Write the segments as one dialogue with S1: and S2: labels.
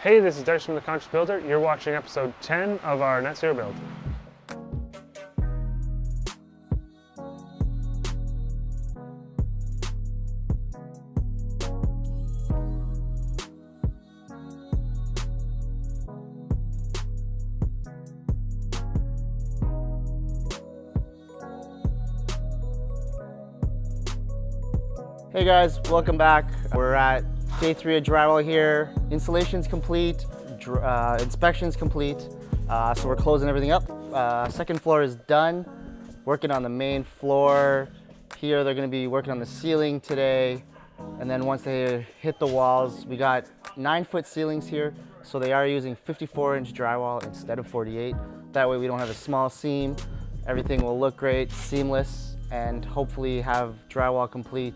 S1: Hey, this is Darcy from The Conscious Builder. You're watching episode 10 of our Net Zero build.
S2: Hey guys, welcome back. We're at day 3 of drywall here. Installation's complete, inspection's complete, so we're closing everything up. Second floor is done. Working on the main floor. Here they're gonna be working on the ceiling today. And then once they hit the walls, we got 9-foot ceilings here, so they are using 54-inch drywall instead of 48. That way we don't have a small seam. Everything will look great, seamless, and hopefully have drywall complete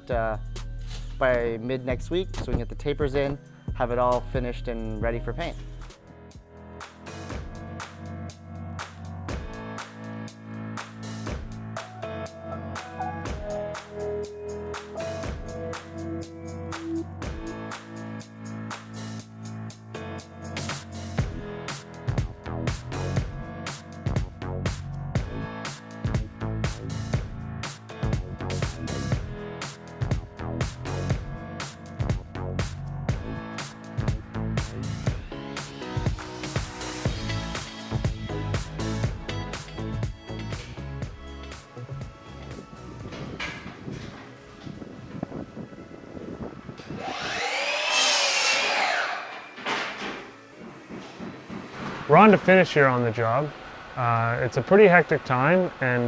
S2: by mid next week so we can get the tapers in, have it all finished and ready for paint.
S1: We're on to finish here on the job. It's a pretty hectic time, and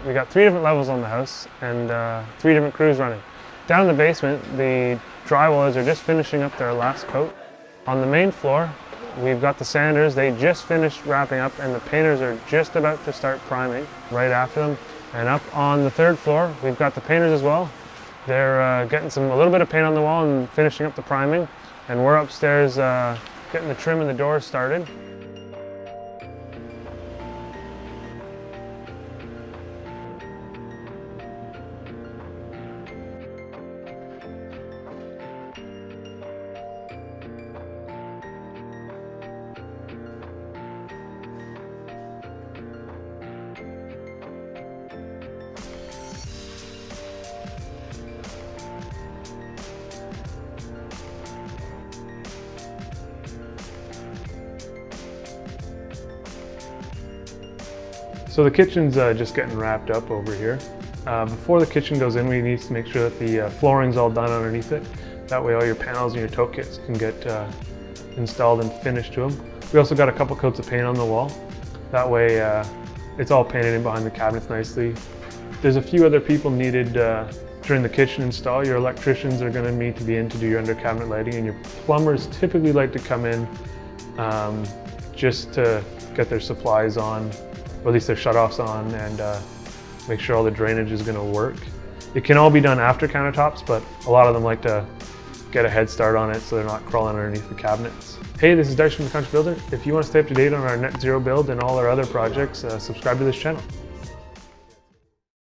S1: we got 3 different levels on the house and 3 different crews running. Down in the basement, the drywallers are just finishing up their last coat. On the main floor, we've got the sanders. They just finished wrapping up, and the painters are just about to start priming right after them. And up on the 3rd floor, we've got the painters as well. They're getting a little bit of paint on the wall and finishing up the priming. And we're upstairs getting the trim and the doors started. So the kitchen's just getting wrapped up over here. Before the kitchen goes in, we need to make sure that the flooring's all done underneath it. That way all your panels and your tote kits can get installed and finished to them. We also got a couple coats of paint on the wall. That way it's all painted in behind the cabinets nicely. There's a few other people needed during the kitchen install. Your electricians are going to need to be in to do your under cabinet lighting, and your plumbers typically like to come in just to get their supplies on, or at least their shutoffs on, and make sure all the drainage is going to work. It can all be done after countertops, but a lot of them like to get a head start on it so they're not crawling underneath the cabinets. Hey, this is Darcy from The Conscious Builder. If you want to stay up to date on our Net Zero build and all our other projects, subscribe to this channel.